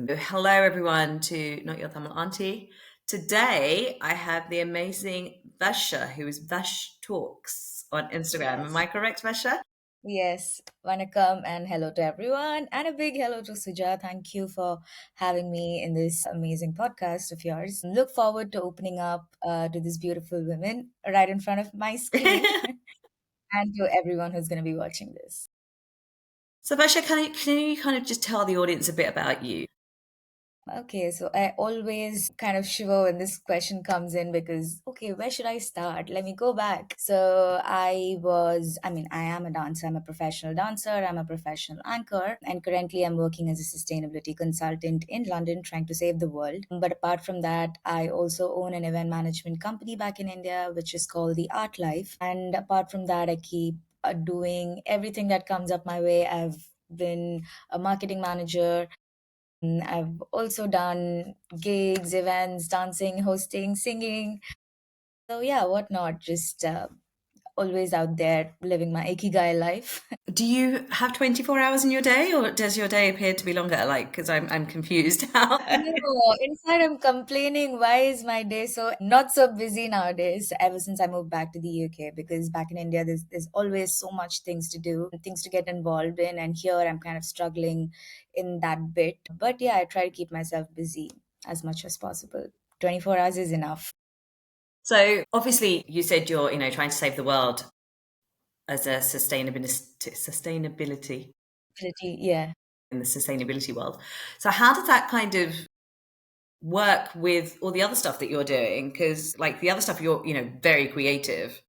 Hello, everyone, to Not Your Tamil Auntie. Today, I have the amazing Varsha, who is Vash Talks on Instagram. Am Yes. I correct, Varsha? Yes. Vanakkam and hello to everyone. And a big hello to Suja. Thank you for having me in this amazing podcast of yours. Look forward to opening up to these beautiful women right in front of my screen and to everyone who's going to be watching this. So, Varsha, can you kind of just tell the audience a bit about you? Okay, so I always kind of shiver when this question comes in because, okay, where should I start? Let me go back. I am a dancer. I'm a professional dancer. I'm a professional anchor. And currently, I'm working as a sustainability consultant in London trying to save the world. But apart from that, I also own an event management company back in India, which is called The Art Life. And apart from that, I keep doing everything that comes up my way. I've been a marketing manager. I've also done gigs, events, dancing, hosting, singing. So yeah, what not? Just always out there living my ikigai life. Do you have 24 hours in your day, or does your day appear to be longer? Because I'm confused. No, in fact, I'm complaining. Why is my day so not so busy nowadays? Ever since I moved back to the UK, because back in India, there's always so much things to do, things to get involved in, and here I'm kind of struggling in that bit. But yeah, I try to keep myself busy as much as possible. 24 hours is enough. So, obviously, you said you're, trying to save the world as a sustainability Pretty, yeah. in the sustainability world. So, how does that kind of work with all the other stuff that you're doing? Because like the other stuff, you're very creative,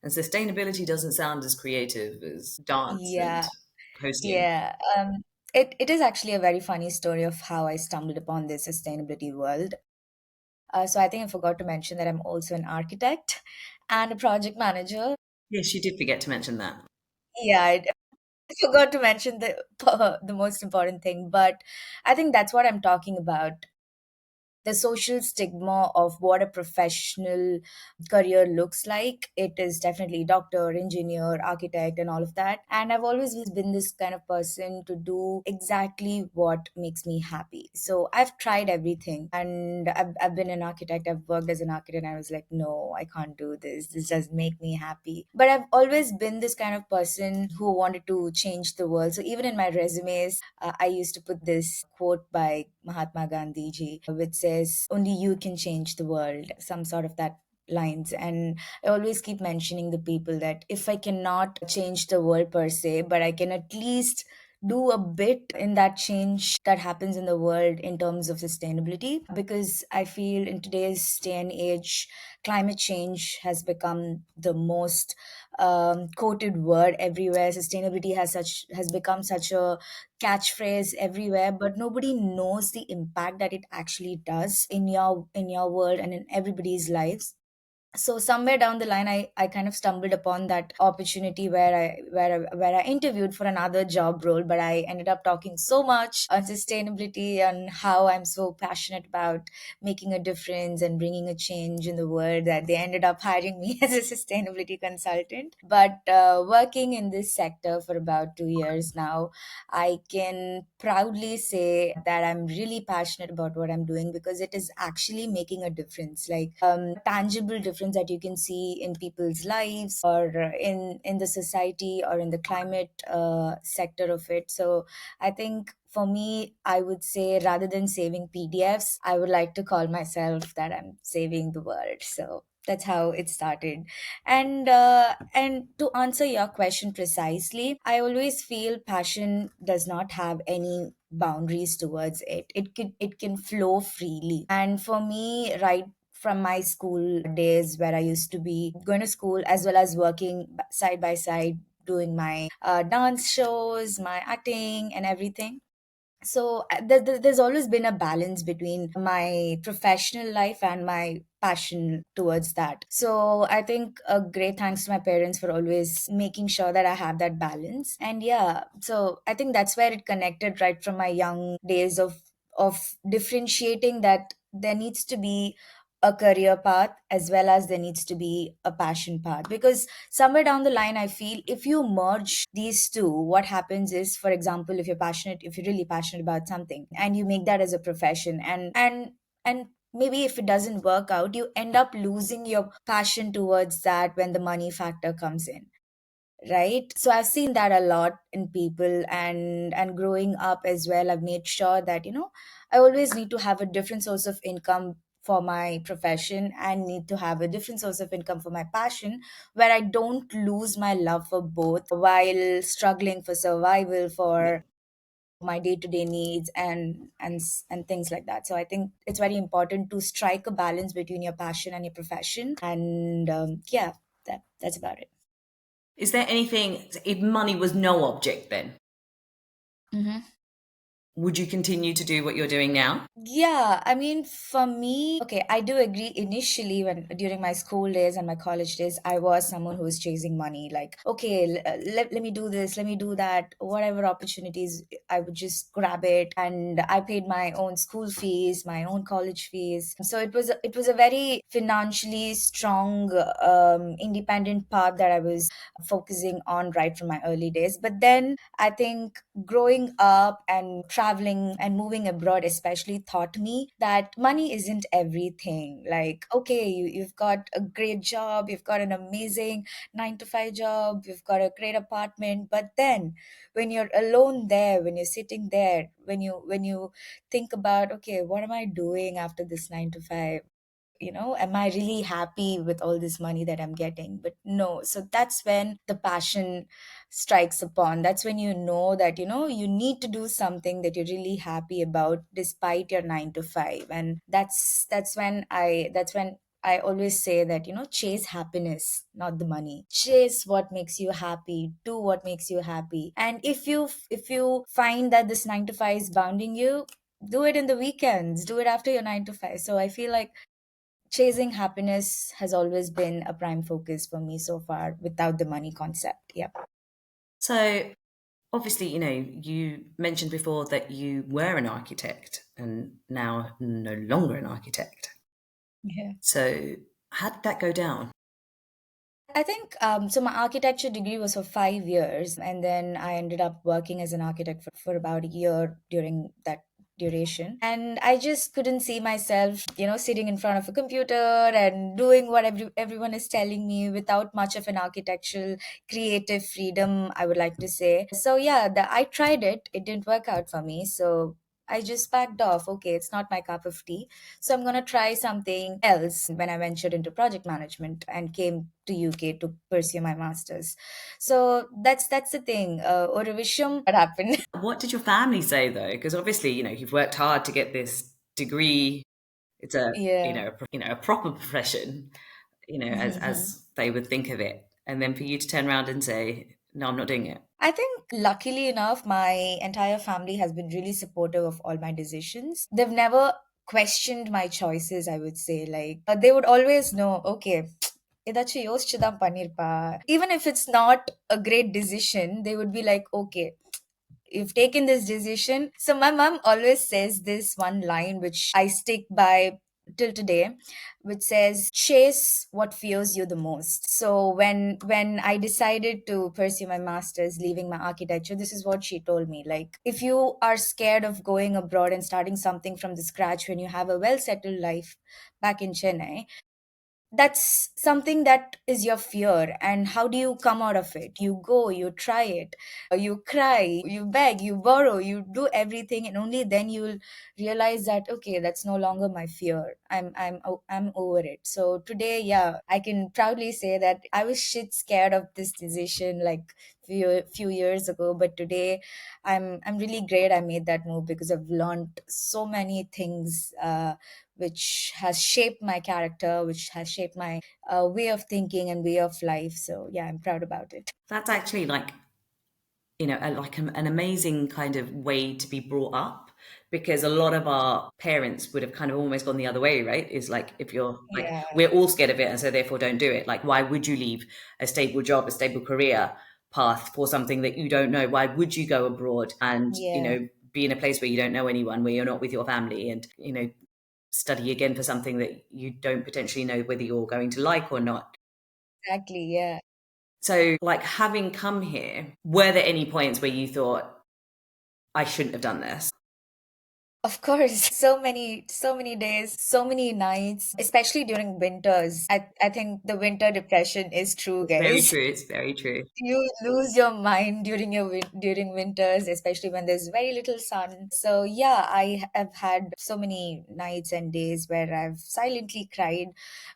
and sustainability doesn't sound as creative as dance and Yeah, hosting. yeah. It is actually a very funny story of how I stumbled upon this sustainability world. So I think I forgot to mention that I'm also an architect and a project manager. Yes, you did forget to mention that. Yeah, I forgot to mention the most important thing, but I think that's what I'm talking about. The social stigma of what a professional career looks like. It is definitely doctor, engineer, architect, and all of that. And I've always been this kind of person to do exactly what makes me happy. So I've tried everything, and I've been an architect. I've worked as an architect, and I was like, no, I can't do this. This doesn't make me happy. But I've always been this kind of person who wanted to change the world. So even in my resumes, I used to put this quote by Mahatma Gandhi ji, which says, "Only you can change the world," some sort of that lines. And I always keep mentioning the people that if I cannot change the world per se, but I can at least do a bit in that change that happens in the world in terms of sustainability, because I feel in today's day and age climate change has become the most quoted word everywhere. Sustainability has become such a catchphrase everywhere, but nobody knows the impact that it actually does in your world and in everybody's lives. So somewhere down the line, I kind of stumbled upon that opportunity where I interviewed for another job role, but I ended up talking so much on sustainability and how I'm so passionate about making a difference and bringing a change in the world that they ended up hiring me as a sustainability consultant. But working in this sector for about 2 years now, I can proudly say that I'm really passionate about what I'm doing because it is actually making a difference, like tangible difference that you can see in people's lives or in the society or in the climate sector of it. So I think for me, I would say rather than saving PDFs, I would like to call myself that I'm saving the world. So that's how it started. And to answer your question precisely, I always feel passion does not have any boundaries towards it. It can flow freely. And for me, right from my school days where I used to be going to school as well as working side by side, doing my dance shows, my acting, and everything. So there's always been a balance between my professional life and my passion towards that. So I think a great thanks to my parents for always making sure that I have that balance. And yeah, so I think that's where it connected right from my young days of differentiating that there needs to be a career path as well as there needs to be a passion path, because somewhere down the line I feel if you merge these two, what happens is, for example, if you're really passionate about something and you make that as a profession, and maybe if it doesn't work out, you end up losing your passion towards that when the money factor comes in, right? So I've seen that a lot in people, and growing up as well, I've made sure that, I always need to have a different source of income for my profession and need to have a different source of income for my passion, where I don't lose my love for both while struggling for survival, Yeah. for my day-to-day needs, and things like that. So I think it's very important to strike a balance between your passion and your profession, and yeah, that's about it. Is there anything, if money was no object then, Mhm. would you continue to do what you're doing now? Yeah, I mean, for me, okay, I do agree. Initially, when during my school days and my college days, I was someone who was chasing money. Like, okay, let me do this, let me do that, whatever opportunities, I would just grab it. And I paid my own school fees, my own college fees. So it was a very financially strong, independent path that I was focusing on right from my early days. But then I think growing up and traveling and moving abroad especially taught me that money isn't everything. Like, okay, you've got a great job, you've got an amazing 9 to 5 job, you've got a great apartment, but then when you're alone there, when you're sitting there, when you think about, okay, what am I doing after this 9 to 5? Am I really happy with all this money that I'm getting? But no. So that's when the passion strikes upon. That's when you know that, you need to do something that you're really happy about despite your 9 to 5. And that's when I always say that, chase happiness, not the money. Chase what makes you happy, do what makes you happy. And if you find that this 9 to 5 is bounding you, do it in the weekends, do it after your 9 to 5. So I feel like chasing happiness has always been a prime focus for me so far without the money concept. Yep. So, obviously, you mentioned before that you were an architect and now no longer an architect. Yeah. So, how did that go down? I think so. My architecture degree was for 5 years, and then I ended up working as an architect for about a year during that duration. And I just couldn't see myself, sitting in front of a computer and doing what everyone is telling me without much of an architectural creative freedom, I would like to say. So, yeah, I tried it, it didn't work out for me. So, I just backed off. Okay, it's not my cup of tea. So I'm going to try something else when I ventured into project management and came to UK to pursue my masters. So that's the thing. Or what happened. What did your family say though? Because obviously, you've worked hard to get this degree. It's Yeah. a proper profession, as they would think of it. And then for you to turn around and say, no, I'm not doing it. I think luckily enough, my entire family has been really supportive of all my decisions. They've never questioned my choices, I would say. Like, they would always know, okay, ஏதாச்சும் யோசிச்சு தான் பண்ணிருப்பா. Even if it's not a great decision, they would be like, okay, you've taken this decision. So my mom always says this one line which I stick by till today, which says chase what fears you the most. So when I decided to pursue my masters, leaving my architecture, this is what she told me. Like, if you are scared of going abroad and starting something from the scratch when you have a well settled life back in Chennai, that's something that is your fear. And how do you come out of it? You go, you try it, you cry, you beg, you borrow, you do everything, and only then you'll realize that, okay, that's no longer my fear. I'm over it. So today, yeah, I can proudly say that I was shit scared of this decision like few years ago, but today I'm really great I made that move, because I've learned so many things, which has shaped my character, which has shaped my way of thinking and way of life. So, yeah, I'm proud about it. That's actually like, an amazing kind of way to be brought up, because a lot of our parents would have kind of almost gone the other way, right? Is like, if you're like, Yeah, we're all scared of it and so therefore don't do it. Like, why would you leave a stable job, a stable career path for something that you don't know? Why would you go abroad and, yeah, be in a place where you don't know anyone, where you're not with your family? And, study again for something that you don't potentially know whether you're going to like or not. Exactly, yeah. So, like, having come here, were there any points where you thought, I shouldn't have done this? Of course, so many days, so many nights, especially during winters. I think the winter depression is true, It's very guys. true. It's very true. You lose your mind during during winters, especially when there's very little sun. So yeah, I have had so many nights and days where I've silently cried,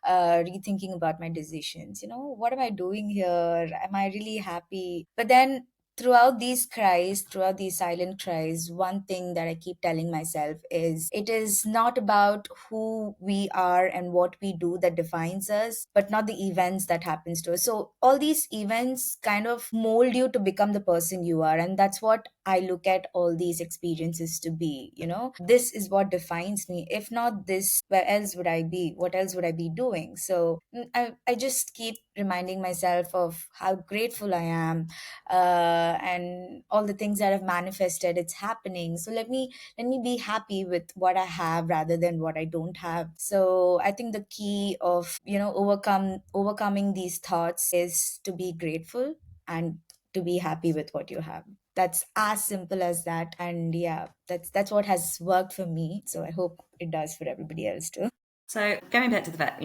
rethinking about my decisions. You know, what am I doing here? Am I really happy? But then throughout these cries, throughout these silent cries, one thing that I keep telling myself is it is not about who we are and what we do that defines us, but not the events that happens to us. So all these events kind of mold you to become the person you are. And that's what I look at all these experiences to be, you know, this is what defines me. If not this, where else would I be? What else would I be doing? So I just keep reminding myself of how grateful I am, and all the things that have manifested, it's happening. So let me be happy with what I have rather than what I don't have. So I think the key of, you know, overcoming these thoughts is to be grateful and to be happy with what you have. That's as simple as that. And yeah, that's what has worked for me, so I hope it does for everybody else too. So going back to the fact,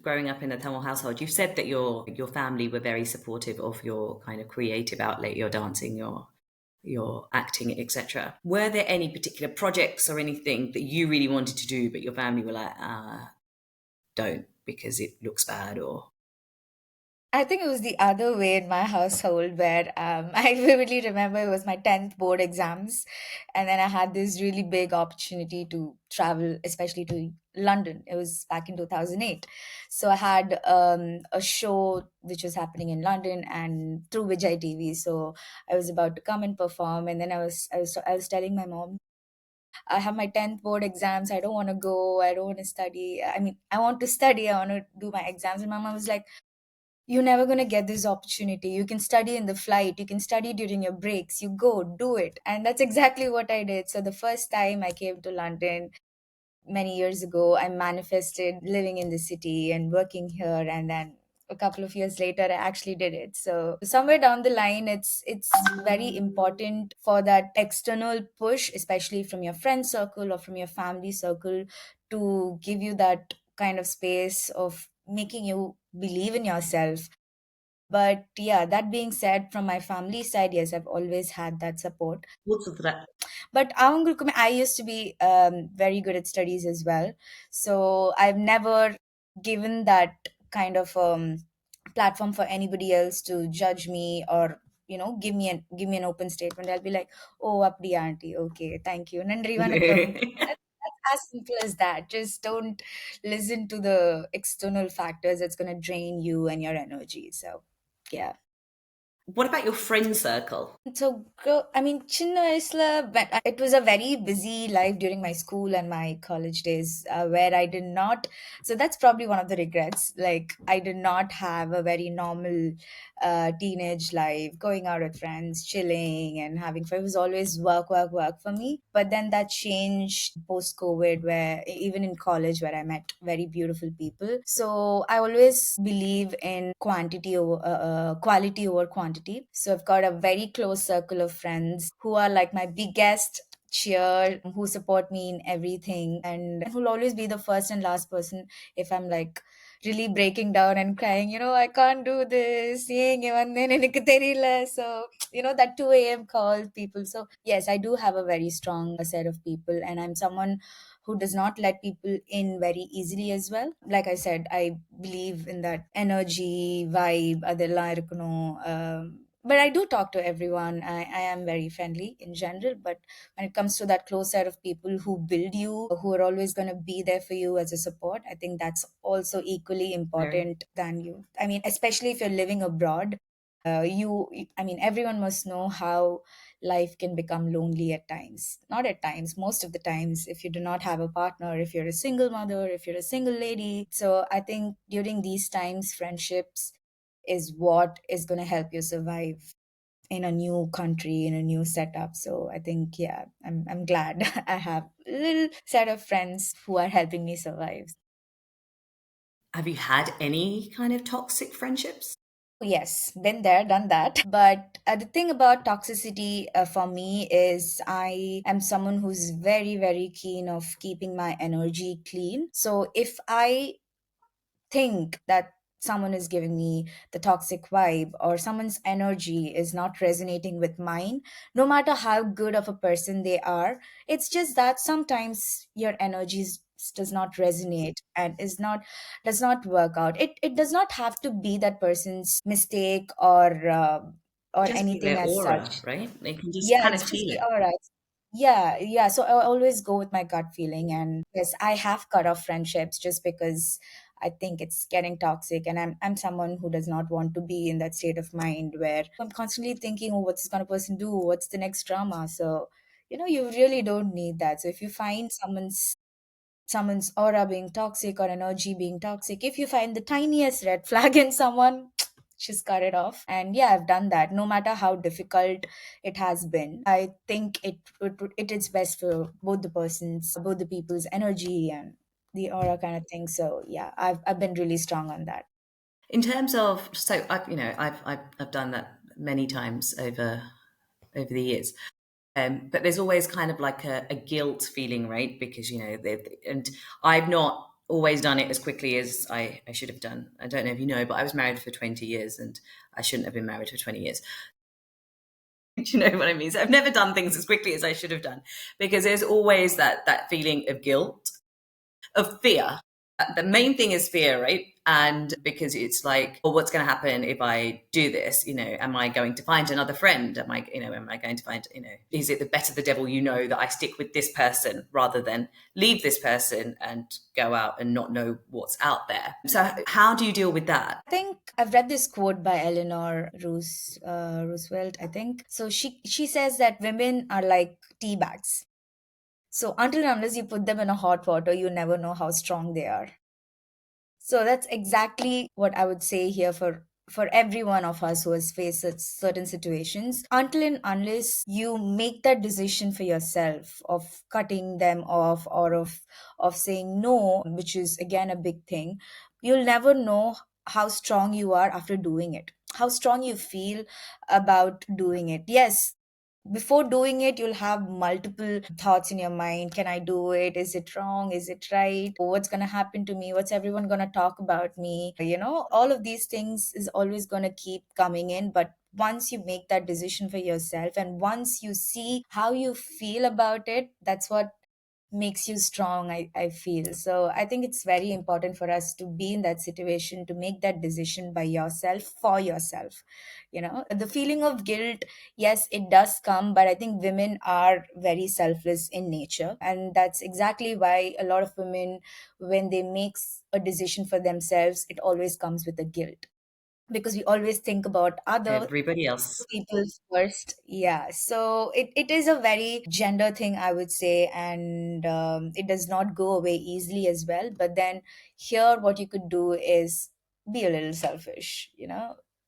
growing up in a Tamil household, you've said that your family were very supportive of your kind of creative outlet, your dancing, your acting, etc. Were there any particular projects or anything that you really wanted to do, but your family were like, don't because it looks bad, or I think it was the other way in my household where I vividly remember it was my 10th board exams. And then I had this really big opportunity to travel, especially to London. It was back in 2008. So I had a show which was happening in London and through Vijay TV. So I was about to come and perform. And then I was telling my mom, I have my 10th board exams. I don't want to go. I don't want to study. I mean, I want to study. I want to do my exams. And my mom was like, you're never going to get this opportunity. You can study in the flight, you can study during your breaks. You go, do it. And that's exactly what I did. So the first time I came to London many years ago, I manifested living in the city and working here. And then a couple of years later, I actually did it. So somewhere down the line, it's very important for that external push, especially from your friend circle or from your family circle, to give you that kind of space of making you believe in yourself. But yeah, that being said, from my family side, yes, I've always had that support. what's of that? But I used to be very good at studies as well. So I've never given that kind of platform for anybody else to judge me or give me an open statement. I'll be like, oh, apdi auntie, okay, thank you. Nandri vanakkam. That's as simple as that. Just don't listen to the external factors that's going to drain you and your energy. So yeah. What about your friend circle? So, I mean, chinna vayasla, it was a very busy life during my school and my college days, where I did not. So that's probably one of the regrets. Like, I did not have a very normal teenage life, going out with friends, chilling, and having fun. It was always work, work, work for me. But then that changed post COVID, where even in college, where I met very beautiful people. So I always believe in quality over quantity. So I've got a very close circle of friends who are like my biggest cheer, who support me in everything, and who'll always be the first and last person if I'm like really breaking down and crying, I can't do this. ஏன் இங்க வந்தேன்னு எனக்கு தெரியல. So, that 2 a.m. call people. So, yes, I do have a very strong set of people, and I'm someone who does not let people in very easily as well. Like I said, I believe in that energy, vibe, அதெல்லாம் இருக்கணும். But I do talk to everyone. I am very friendly in general. But when it comes to that close set of people who build you, who are always going to be there for you as a support, I think that's also equally Very. important than you. I mean, especially if you're living abroad, I mean, everyone must know how life can become lonely at times. Not at times, most of the times, if you do not have a partner, if you're a single mother, if you're a single lady. So I think during these times, friendships is what is going to help you survive in a new country, in a new setup. So I think, yeah, I'm glad I have little set of friends who are helping me survive. Have you had any kind of toxic friendships? Yes, been there, done that. But the thing about toxicity for me is I am someone who's very, very keen of keeping my energy clean. So if I think that someone is giving me the toxic vibe or someone's energy is not resonating with mine, no matter how good of a person they are, it's just that sometimes your does not resonate and is not does not work out. It does not have to be that person's mistake or Just be anything their as aura, such. right? They can just Yeah, kind of it's just feel the it. aura. Yeah, yeah. So I always go with my gut feeling, and yes, I have cut off friendships just because I think it's getting toxic, and I'm someone who does not want to be in that state of mind where I'm constantly thinking, oh, what's this kind of person do? What's the next drama? So, you really don't need that. So if you find someone's aura being toxic or energy being toxic, if you find the tiniest red flag in someone, just cut it off. And yeah, I've done that. No matter how difficult it has been, I think it is best for both the people's energy and the aura kind of thing. So yeah, I've been really strong on that. In terms of, so I've done that many times over the years. But there's always kind of like a guilt feeling, right? Because and I've not always done it as quickly as I should have done. I don't know if you know, but I was married for 20 years, and I shouldn't have been married for 20 years. Do you know what I mean? So I've never done things as quickly as I should have done, because there's always that feeling of guilt, of fear. The main thing is fear, right? And because it's like, well, what's going to happen if I do this? Am I going to find another friend? Am I going to find, is it the better the devil that I stick with this person rather than leave this person and go out and not know what's out there? So how do you deal with that? I think I've read this quote by Eleanor Roosevelt, I think. So she says that women are like tea bags. So until and unless you put them in a hot water, you never know how strong they are. So that's exactly what I would say here for every one of us who has faced such certain situations. Until and unless you make that decision for yourself of cutting them off or of saying no, which is again a big thing, you'll never know how strong you are after doing it. How strong you feel about doing it. Yes, before doing it, you'll have multiple thoughts in your mind. Can I do it? Is it wrong? Is it right? What's going to happen to me? What's everyone going to talk about me? All of these things is always going to keep coming in. But once you make that decision for yourself and once you see how you feel about it, that's what makes you strong, I feel. So I think it's very important for us to be in that situation, to make that decision by yourself, for yourself. The feeling of guilt, yes, it does come, but I think women are very selfless in nature, and that's exactly why a lot of women, when they make a decision for themselves, it always comes with a guilt, because we always think about other Everybody else. people first. Yeah, so it is a very gender thing, I would say, and it does not go away easily as well. But then here what you could do is be a little selfish.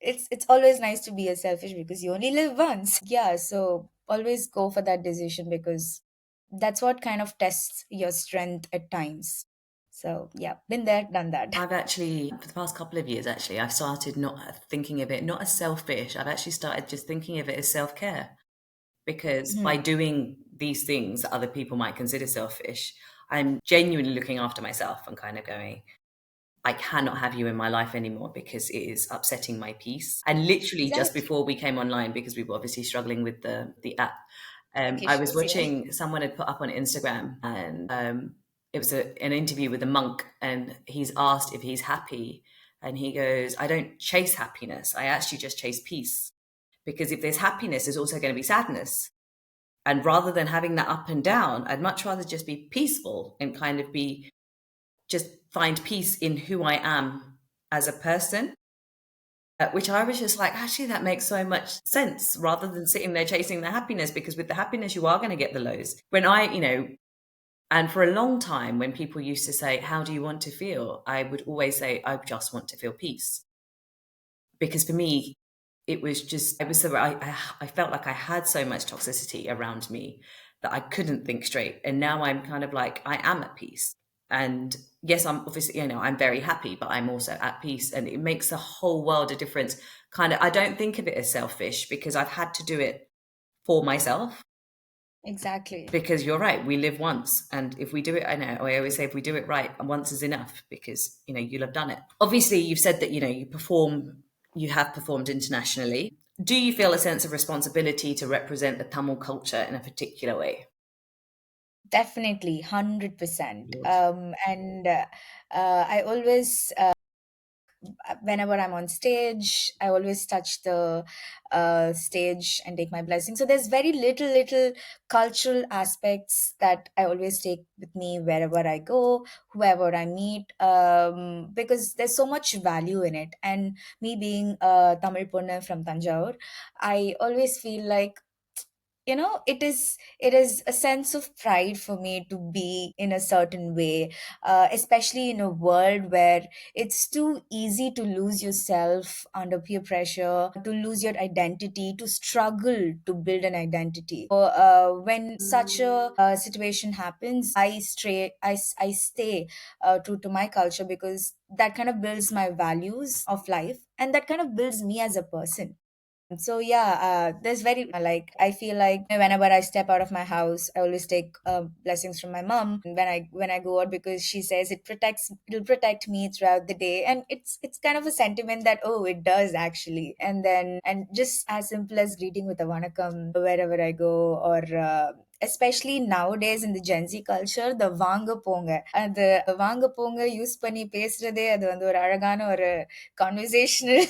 It's always nice to be a selfish because you only live once. Yeah, so always go for that decision, because that's what kind of tests your strength at times. So yeah, been there, done that. I've actually, for the past couple of years, actually, I've started not thinking of it not as selfish. I've actually started just thinking of it as self care, because by doing these things that other people might consider selfish, I'm genuinely looking after myself and kind of going, I cannot have you in my life anymore because it is upsetting my peace. And literally just Exactly. before we came online, because we were obviously struggling with the app, I was Issues, yeah. watching, someone had put up on Instagram, and it was an interview with a monk, and he's asked if he's happy. And he goes, I don't chase happiness. I actually just chase peace. Because if there's happiness, there's also going to be sadness. And rather than having that up and down, I'd much rather just be peaceful and kind of just find peace in who I am as a person. Which I was just like, actually, that makes so much sense, rather than sitting there chasing the happiness, because with the happiness, you are going to get the lows. And for a long time, when people used to say, how do you want to feel? I would always say, I just want to feel peace. Because for me, it was so, I felt like I had so much toxicity around me that I couldn't think straight. And now I'm kind of like, I am at peace. And yes, I'm obviously, I'm very happy, but I'm also at peace. And it makes a whole world of difference. Kind of, I don't think of it as selfish because I've had to do it for myself. Exactly. Because you're right, we live once. And if we do it, I always say if we do it right, once is enough because, you'll have done it. Obviously, you've said that, you have performed internationally. Do you feel a sense of responsibility to represent the Tamil culture in a particular way? Definitely, 100%. Good. And I always, whenever I'm on stage, I always touch the stage and take my blessing. So there's very little cultural aspects that I always take with me wherever I go, whoever I meet, because there's so much value in it. And me being a Tamil punna from Tanjore, I always feel like, it is a sense of pride for me to be in a certain way, especially in a world where it's too easy to lose yourself under peer pressure, to lose your identity, to struggle to build an identity. So, when such a situation happens, I stay true to my culture, because that kind of builds my values of life, and that kind of builds me as a person. So yeah, there's very like, I feel like whenever I step out of my house, I always take blessings from my mom when I go out, because she says it'll protect me throughout the day, and it's kind of a sentiment that, oh, it does actually. And just as simple as greeting with a vanakkam wherever I go, or especially nowadays in the Gen Z culture, the vanga ponga, the vanga ponga use பண்ணி பேசுறதே அது வந்து ஒரு அழகான ஒரு conversational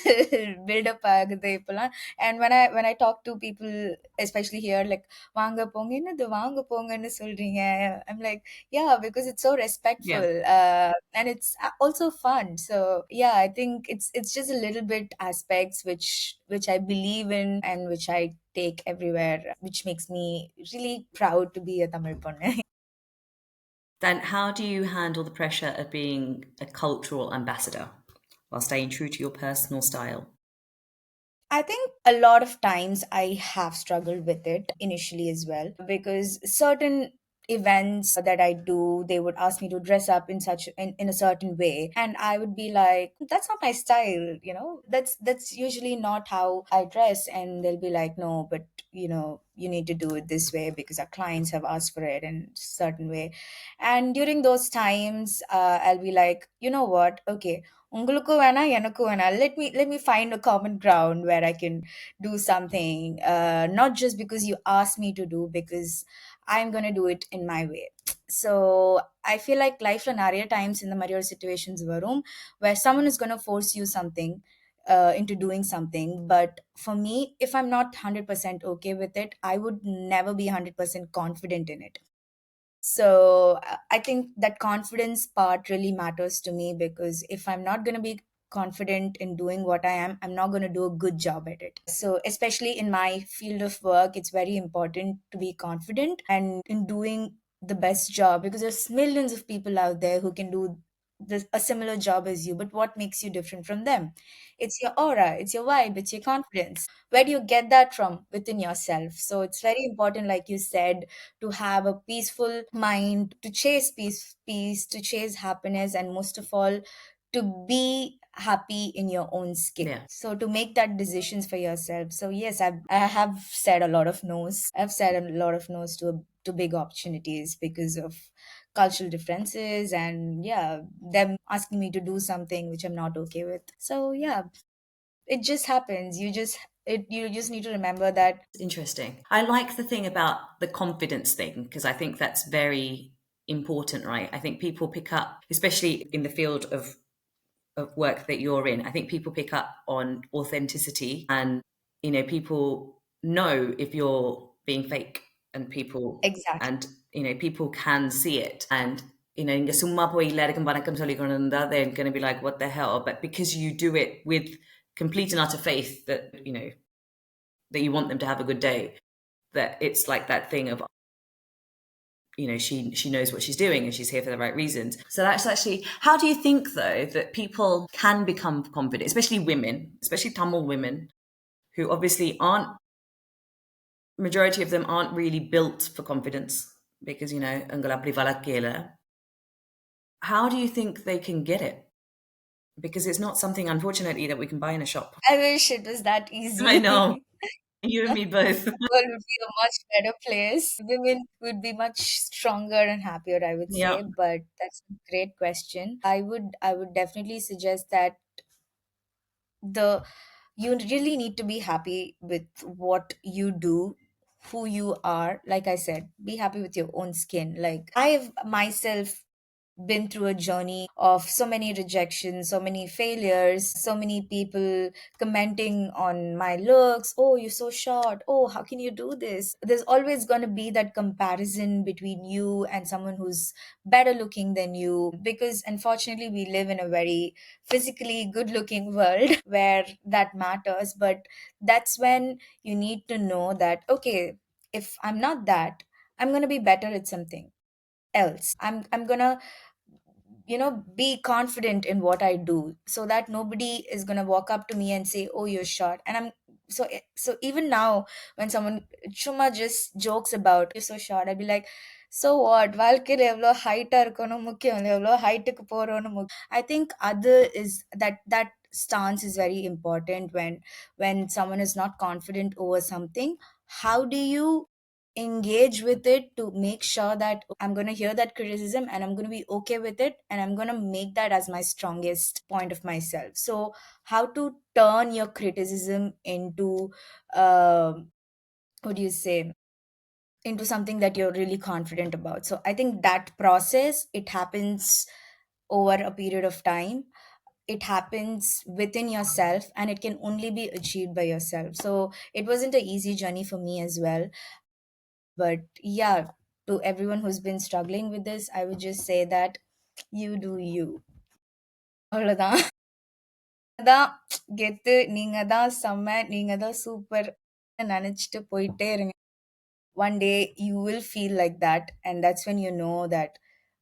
build-up ஆகுது இப்பலாம். And when I talk to people, especially here, like வாங்க போங்க, என்னது வாங்க போங்கன்னு சொல்றீங்க? I'm like, yeah, because it's so Yeah. respectful, and it's also fun. So yeah, I think it's just a little bit aspects which I believe in and which I take everywhere, which makes me really proud to be a Tamil ponnu. Then how do you handle the pressure of being a cultural ambassador while staying true to your personal style? I think a lot of times I have struggled with it initially as well, because certain events that I do, they would ask me to dress up in a certain way, and I would be like, that's not my style, that's usually not how I dress. And they'll be like, no, but you need to do it this way because our clients have asked for it in a certain way. And during those times, I'll be like, you know what, okay, உங்களுக்கும் வேணாம் எனக்கும் வேணாம், let me find a common ground where I can do something, not just because you asked me to do, because I'm going to do it in my way. So I feel like lifeல நிறைய times இந்த மாதிரி ஒரு situations வரும் where someone is going to force you something, into doing something. But for me, if I'm not 100% okay with it, I would never be 100% confident in it. So I think that confidence part really matters to me, because if I'm not going to be confident in doing what I am, I'm not going to do a good job at it. So, especially in my field of work, it's very important to be confident and in doing the best job, because there's millions of people out there who can do a similar job as you. But what makes you different from them? It's your aura, it's your vibe, it's your confidence. Where do you get that from? Within yourself. So, it's very important, like you said, to have a peaceful mind, to chase peace, to chase happiness, and most of all, to be happy in your own skin. Yeah. So to make that decisions for yourself. So yes, I have said a lot of no's. I've said a lot of no's to big opportunities because of cultural differences, and yeah, them asking me to do something which I'm not okay with. So yeah, it just happens. You just need to remember that. Interesting. I like the thing about the confidence thing because I think that's very important, right? I think people pick up, especially in the field of work that you're in, I think people pick up on authenticity and, people know if you're being fake and Exactly. people can see it. And, இங்க சும்மா போய் எல்லாருக்கும் வணக்கம் சொல்லி கொண்டு இருந்தா, they're going to be like, what the hell? But because you do it with complete and utter faith that, that you want them to have a good day, that it's like that thing of, she knows what she's doing and she's here for the right reasons. So that's actually, how do you think though that people can become confident, especially women, especially Tamil women who obviously aren't majority of them aren't really built for confidence because, Angela Privalakela. How do you think they can get it? Because it's not something, unfortunately, that we can buy in a shop. I wish it was that I know. easy. You and me both. World would be a much better place. Women would be much stronger and happier, I would Yeah. say. But that's a great question. I would definitely suggest that the you really need to be happy with what you do, who you are. Like I said, be happy with your own skin. Like I've myself been through a journey of so many rejections, so many failures, so many people commenting on my looks. Oh, you're so short. Oh, how can you do this? There's always going to be that comparison between you and someone who's better looking than you, because unfortunately, we live in a very physically good looking world where that matters. But that's when you need to know that, okay, if I'm not that, I'm going to be better at something else. I'm gonna be confident in what I do, so that nobody is gonna walk up to me and say, oh, you're short. And so even now, when someone chuma just jokes about you're so short, I'd be like, so what, வாழ்க்கையில எவ்வளோ ஹைட்டா இருக்கணும் முக்கியம் இல்லை, எவ்வளோ ஹைட்டுக்கு போறோம்னு முக்கியம். I think other is that stance is very important when someone is not confident over something. How do you engage with it to make sure that I'm going to hear that criticism and I'm going to be okay with it, and I'm going to make that as my strongest point of myself. So, how to turn your criticism into, what do you say, into something that you're really confident about. So, I think that process, it happens over a period of time. It happens within yourself and it can only be achieved by yourself. So, it wasn't an easy journey for me as well. But yeah, to everyone who's been struggling with this, I would just say that you do you. அவ்வளவுதான். அதான் கெத்து. நீங்க தான் செம்ம, நீங்க தான் super நினைச்சிட்டு போயிட்டே இருங்க. One day you will feel like that, and that's when you know that,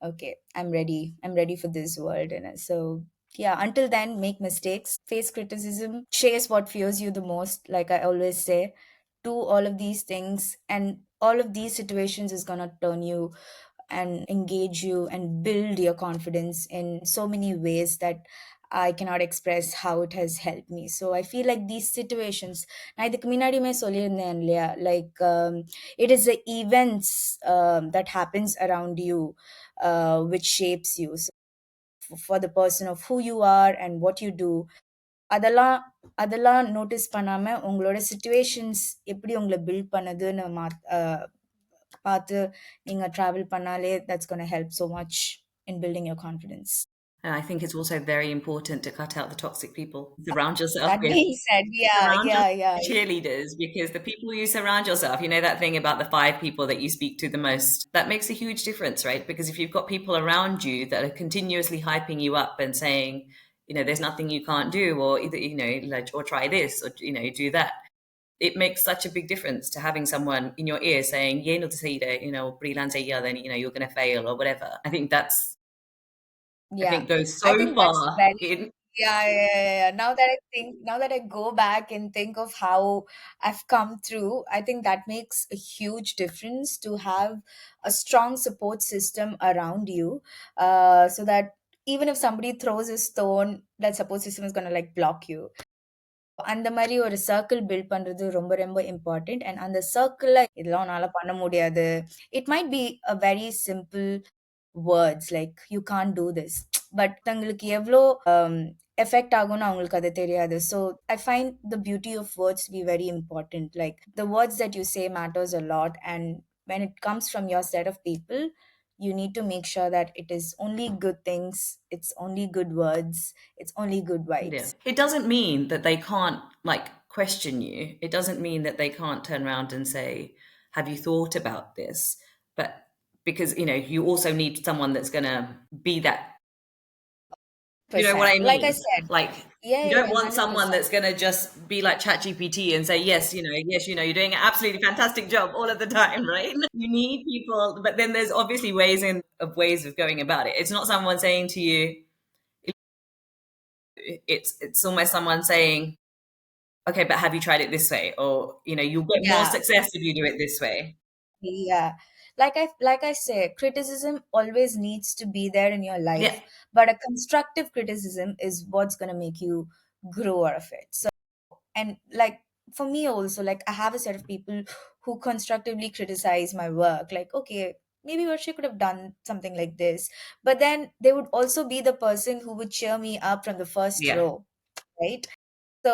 okay, I'm ready for this world. And so yeah, until then, make mistakes, face criticism, chase what fears you the most, like I always say. Do all of these things, and all of these situations is going to turn you and engage you and build your confidence in so many ways that I cannot express how it has helped me. So I feel like these situations, நான் இதுக்கு முன்னாடியுமே சொல்லியிருந்தேன் இல்லையா, like it is the events that happens around you which shapes you. So for the person of who you are and what you do, அதெல்லாம் அதெல்லாம் notice பண்ணாம உங்களோட situations எப்படி உங்களை பில்ட் பண்ணுதுன்னு பார்த்து நீங்க travel பண்ணாலே, that's going to help so much in building your confidence. And I think it's also very important to cut out the toxic people. Surround yourself That with being said, yeah, surround yourself yeah, yeah. with cheerleaders, because the people you surround yourself, that thing about the 5 people that you speak to the most, that makes a huge difference, right? Because if you've got people around you that are continuously hyping you up and saying, there's nothing you can't do, or either, like, or try this, or, do that. It makes such a big difference to having someone in your ear saying, "Yeah, no to say that, then you're going to fail or whatever." I Yeah, think goes I so think that's far very, in. yeah, yeah, yeah, yeah. Now that I go back and think of how I've come through, I think that makes a huge difference to have a strong support system around you, so that even if somebody throws a stone, that support system is gonna like block you. அந்த மாதிரி ஒரு circle build பண்றது ரொம்ப ரொம்ப important. And அந்த சர்க்கிள்ல இதெல்லாம் உன்னால பண்ண முடியாது. It might be a very simple words like you can't do this, but தங்களுக்கு எவ்வளோ எஃபெக்ட் ஆகும்னு அவங்களுக்கு அது தெரியாது. So I find the beauty of words be very important. Like the words that you say matters a lot, and when it comes from your set of people, you need to make sure that it is only good things, it's only good words, it's only good vibes. Yeah. It doesn't mean that they can't like question you. It doesn't mean that they can't turn around and say, "Have you thought about this?" But because you also need someone that's going to be that. You know what I Percent. Like I mean? said, Like, yeah, you yeah, don't yeah, want someone 100%. that's going to just be like ChatGPT and say, "Yes, yes, you're doing an absolutely fantastic job all of the time," right? You need people, but then there's obviously ways of going about it. It's not someone saying to you, it's almost someone saying, okay, but have you tried it this way? Or, you'll get more Yeah. success if you do it this way. Yeah. Like I say, criticism always needs to be there in your Yeah, life, but a constructive criticism is what's gonna make you grow out of it. So, and like for me also, like I have a set of people who constructively criticize my work, like, okay, maybe Varsha could have done something like this. But then they would also be the person who would cheer me up from the first yeah, row, right? So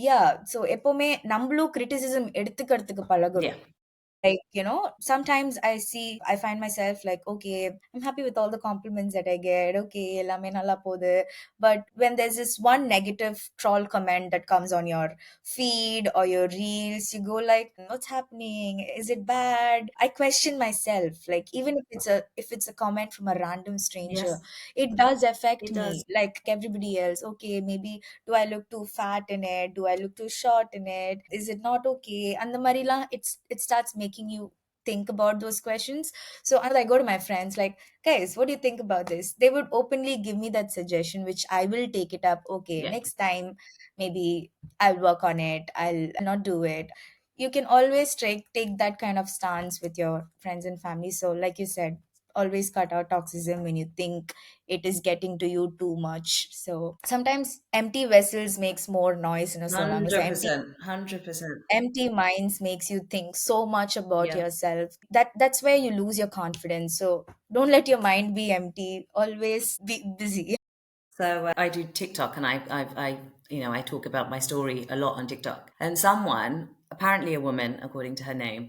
yeah, so எப்பவுமே நம்மளும் criticism எடுத்துக்கிறதுக்கு yeah, பழகணும். Like, sometimes I find myself like, okay, I'm happy with all the compliments that I get. Okay, எல்லாமே நல்லா போகுது. But when there's this one negative troll comment that comes on your feed or your reels, you go like, what's happening? Is it bad? I question myself. Like, even if it's a comment from a random stranger, yes, it does affect it me does. like everybody else. Okay, maybe do I look too fat in it? Do I look too short in it? Is it not okay? And the Marila, it starts making you think about those questions. So I go to my friends like, guys, what do you think about this? They would openly give me that suggestion, which I will take it up. Okay, Yeah, next time maybe I'll work on it. I'll not do it. You can always take that kind of stance with your friends and family. So like you said, always cut out toxism when you think it is getting to you too much. So sometimes empty vessels makes more noise in a solanga. So 100%, 100%. empty minds makes you think so much about Yeah. yourself. That's where you lose your confidence. So don't let your mind be empty. Always be busy. So I do TikTok, and I talk about my story a lot on TikTok. And someone, apparently a woman, according to her name,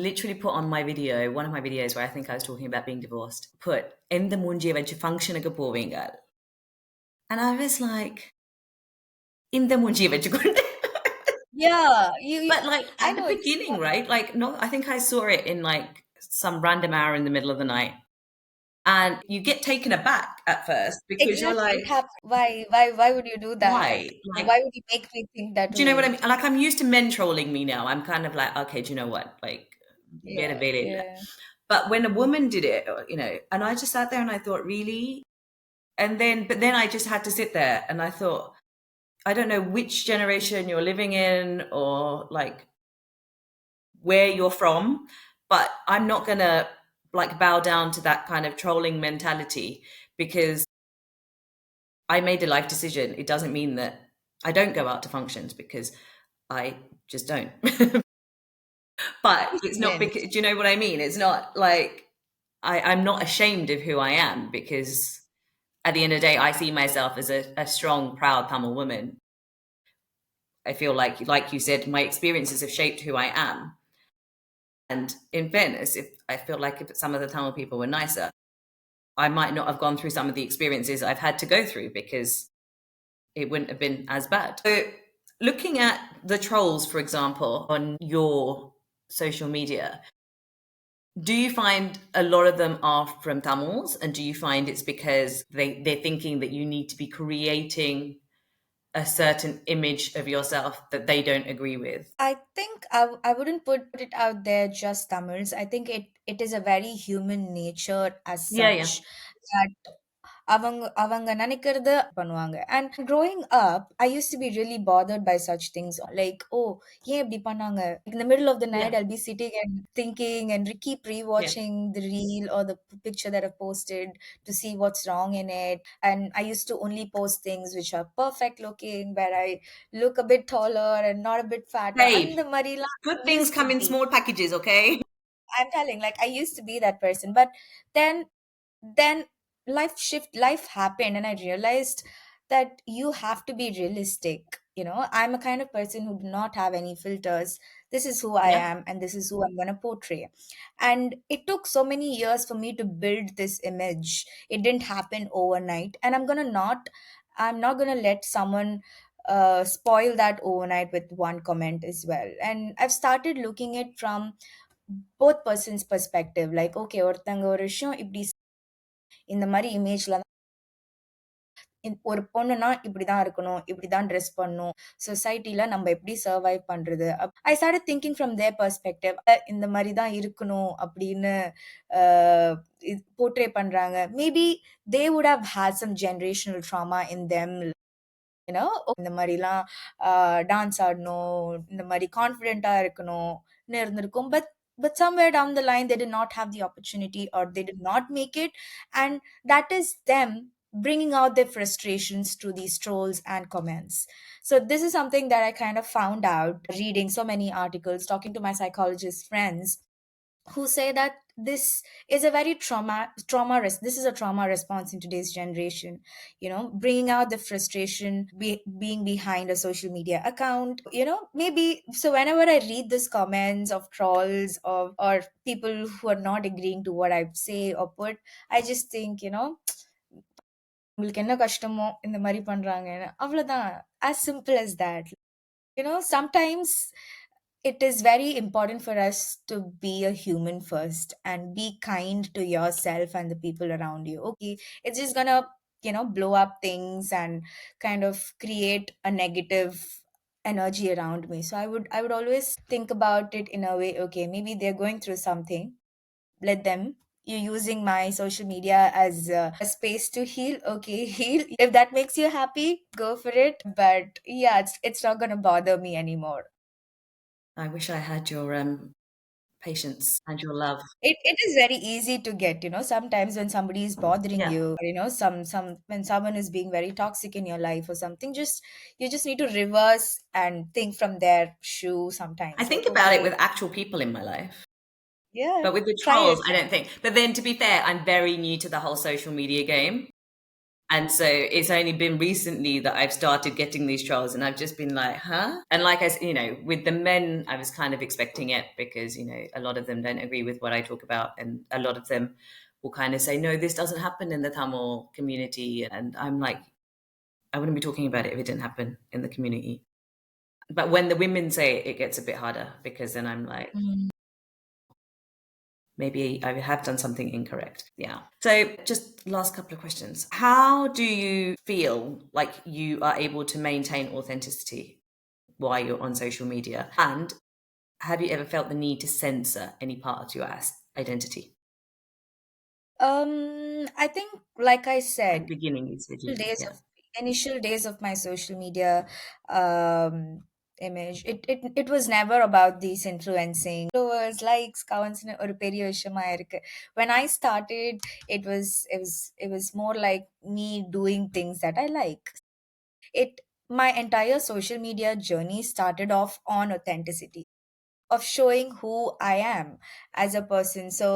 literally put on my video, one of my videos where I think I was talking about being divorced, put in the munjiya vechi function povinga. And I was like, in the munjiya vechi Yeah, But like I at the know it's beginning, right? Like, no, I think I saw it in like some random hour in the middle of the night. And you get taken aback at first because you're exactly it like, happens. Why would you do that? why? Like, Why would you make me think that do you know what I way? mean? Like, I'm used to men trolling me now. I'm kind of like, okay, do you know what? Like, get a Yeah, bit. yeah. But when a woman did it, and I just sat there and I thought, really? But then I just had to sit there and I thought, I don't know which generation you're living in or like where you're from, but I'm not gonna like bow down to that kind of trolling mentality because I made a life decision. It doesn't mean that I don't go out to functions because I just don't. But You it's not shouldn't. because, do you know what I mean? It's not like I'm not ashamed of who I am because at the end of the day, I see myself as a strong, proud Tamil woman. I feel like you said, my experiences have shaped who I am. And in fairness, if I feel like if some of the Tamil people were nicer, I might not have gone through some of the experiences I've had to go through because it wouldn't have been as bad. So, looking at the trolls, for example, on your social media, do you find a lot of them are from Tamils? And do you find it's because they're thinking that you need to be creating a certain image of yourself that they don't agree with? I think I wouldn't put it out there just Tamils. I think it is a very human nature as Yeah, yeah. such that அவங்க அவங்க நினைக்கிறது பண்ணுவாங்க. And growing up, I used to be really bothered by such things like, oh, ஏன் இப்படி பண்ணாங்க? In the middle of the night, Yeah, I'll be sitting and thinking and keep yeah. rewatching the reel or the picture that I've posted to see what's wrong in it. And I used to only post things which are perfect looking, where I look a bit taller and not a bit fatter. Babe, And the Marila good things used to come in be. small packages, okay? I'm telling, like I used to be that person, but then then life happened and I realized that you have to be realistic. I'm a kind of person who do not have any filters. This is who I Yeah. am and this is who I'm going to portray. And it took so many years for me to build this image. It didn't happen overnight, and I'm not going to let someone spoil that overnight with one comment as well. And I've started looking at from both persons perspective, like okay, ஒருத்தங்க ஒரு விஷயம் இப்படி இந்த மாதிரி இமேஜ்ல ஒரு பொண்ணுனா இப்படிதான் இருக்கணும், இப்படிதான் ட்ரெஸ் பண்ணணும், சொசைட்டில நம்ம எப்படி சர்வைவ் பண்றது. I started thinking from their perspective. இந்த மாதிரி தான் இருக்கணும் அப்படின்னு போர்ட்ரே பண்றாங்க. Maybe they would have had some generational trauma in them. You know இந்த மாதிரிலாம் டான்ஸ் ஆடணும், இந்த மாதிரி கான்ஃபிடென்ட்டா இருக்கணும்னு இருந்திருக்கும். But somewhere down the line, they did not have the opportunity or they did not make it. And that is them bringing out their frustrations to these trolls and comments. So, this is something that I kind of found out reading so many articles, talking to my psychologist friends who say that this is a very this is a trauma response in today's generation, bringing out the frustration, being behind a social media account, maybe. So whenever I read these comments of trolls or people who are not agreeing to what I say or put, I just think, உங்களுக்கு என்ன கஷ்டமோ இந்த மாதிரி பண்றாங்க, அவ்வளவுதான். As simple as that. Sometimes it is very important for us to be a human first and be kind to yourself and the people around you. Okay, it's just gonna, blow up things and kind of create a negative energy around me. So I would always think about it in a way, okay, maybe they're going through something. Let them. You're using my social media as a space to heal. Okay, heal. If that makes you happy, go for it. But yeah, it's not gonna bother me anymore. I wish I had your patience and your love. It is very easy to get, sometimes when somebody is bothering Yeah. you, or, some when someone is being very toxic in your life or something, just you just need to reverse and think from their shoe I sometimes. Like, think about it okay, with actual people in my life. yeah, But with the try trolls, it. I don't think. But then to be fair, I'm very new to the whole social media game. And so it's only been recently that I've started getting these trolls, and I've just been like, huh? And like I, with the men, I was kind of expecting it because, a lot of them don't agree with what I talk about. And a lot of them will kind of say, no, this doesn't happen in the Tamil community. And I'm like, I wouldn't be talking about it if it didn't happen in the community. But when the women say it, it gets a bit harder because then I'm like, Mm. maybe I have done something incorrect. Yeah. So, just last couple of questions. How do you feel like you are able to maintain authenticity while you're on social media? And have you ever felt the need to censor any part of your identity? I think, like I At the said, beginning, you said you, days yeah. of initial days of my social media um image, it was never about these influencing followers, likes, counts ஒரு பெரிய விஷயமா இருக்கு. When I started, it was more like me doing things that I like. It My entire social media journey started off on authenticity, of showing who I am as a person. So,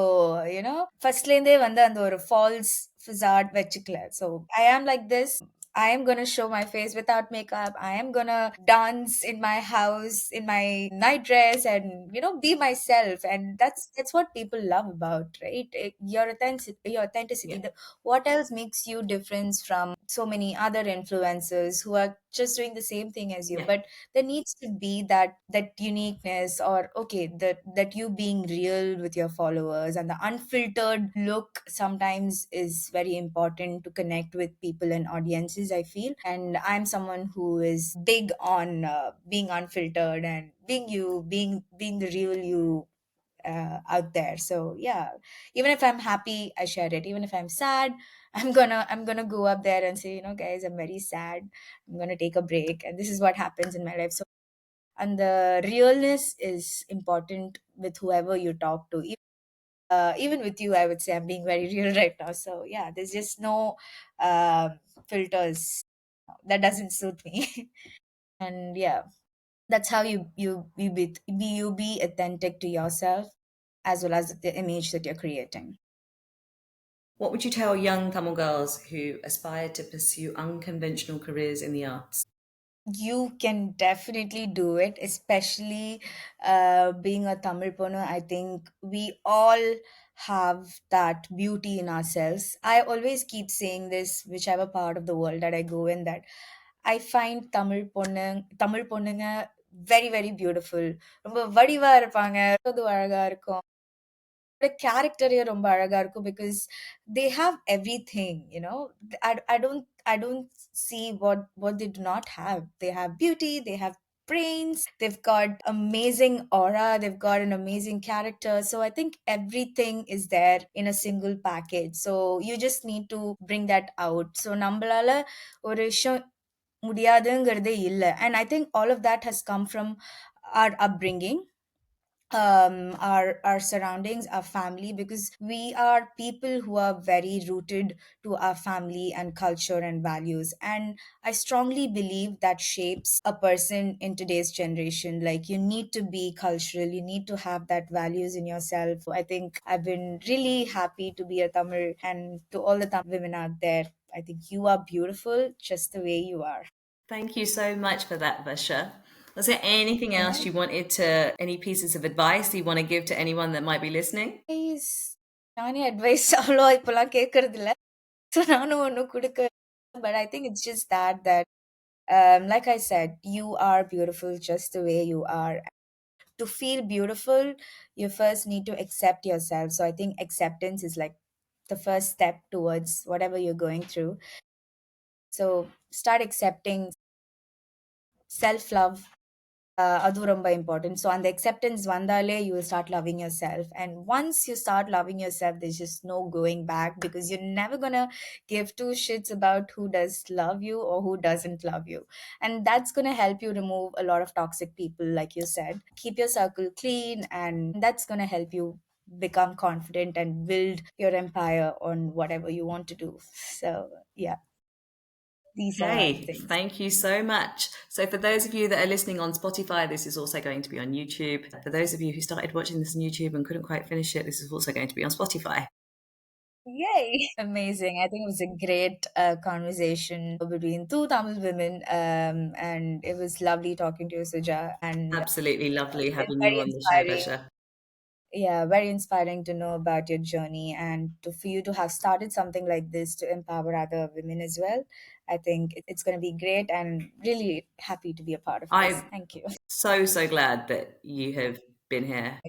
ஃபர்ஸ்ட்லேருந்தே வந்து அந்த ஒரு falls facade வச்சுக்கல. So, I am like this. I am gonna show my face without makeup. I am gonna dance in my house in my night dress and be myself. And that's what people love about, right? Your authenticity. Yeah. What else makes you different from so many other influencers who are just doing the same thing as you? Yeah. But there needs to be that uniqueness, or okay, that you being real with your followers, and the unfiltered look sometimes is very important to connect with people and audiences, I feel. And I'm someone who is big on being unfiltered and being the real you out there. So yeah, even if I'm happy, I share it. Even if I'm sad, I'm gonna go up there and say, guys, I'm very sad. I'm gonna take a break, and this is what happens in my life. So, and the realness is important with whoever you talk to. Even with you, I would say I'm being very real right now. So yeah, there's just no filters. That doesn't suit me. And yeah, that's how you be authentic to yourself, as well as the image that you're creating. What would you tell young Tamil girls who aspire to pursue unconventional careers in the arts? You can definitely do it, especially being a Tamil Pono. I think we all have that beauty in ourselves. I always keep saying this, whichever part of the world that I go in, that I find Tamil பொண்ணுங்க very very beautiful. ரொம்ப வடிவா இருப்பாங்க, அது அழகா இருக்கும். கேரக்டரே ரொம்ப அழகா இருக்கும், because they have everything. I don't see what they do not have. They have beauty, they have brains, they've got amazing aura, they've got an amazing character. So I think everything is there in a single package. So you just need to bring that out. So நம்மளால ஒரு விஷயம் முடியாதுங்கிறதே இல்ல. And I think all of that has come from our upbringing, our surroundings, our family, because we are people who are very rooted to our family and culture and values. And I strongly believe that shapes a person in today's generation. Like, you need to be cultural, you need to have that values in yourself. I think I've been really happy to be a Tamil, and to all the Tamil women out there, I think you are beautiful just the way you are. Thank you so much for that, Varsha. Was there anything else Yeah. you wanted to, any pieces of advice you want to give to anyone that might be listening? Advice, நானே advice அவ்வளோ இப்போலாம் கேட்கறது இல்ல. So நானும் ஒண்ணும் குடுக்க, but I think it's just that like I said, you are beautiful just the way you are. To feel beautiful, you first need to accept yourself. So I think acceptance is like the first step towards whatever you're going through. So start accepting. Self love, அது ரொம்ப important. So அந்த acceptance வந்தாலே you will start loving yourself. And once you start loving yourself, there's just no going back, because you're never gonna give two shits about who does love you or who doesn't love you. And that's gonna help you remove a lot of toxic people, like you said. Keep your circle clean, and that's gonna help you become confident and build your empire on whatever you want to do. So yeah, these are Okay, things. thank you so much. So, for those of you that are listening on Spotify, this is also going to be on YouTube. For those of you who started watching this on YouTube and couldn't quite finish it, this is also going to be on Spotify. Yay! Amazing. I think it was a great conversation between two Tamil women. And it was lovely talking to you, Suja. And Absolutely lovely it's having you very on the show, inspiring. Varsha. Yeah, very inspiring to know about your journey, and for you to have started something like this to empower other women as well. I think it's going to be great, and really happy to be a part of this. I'm Thank you. so, so glad that you have been here.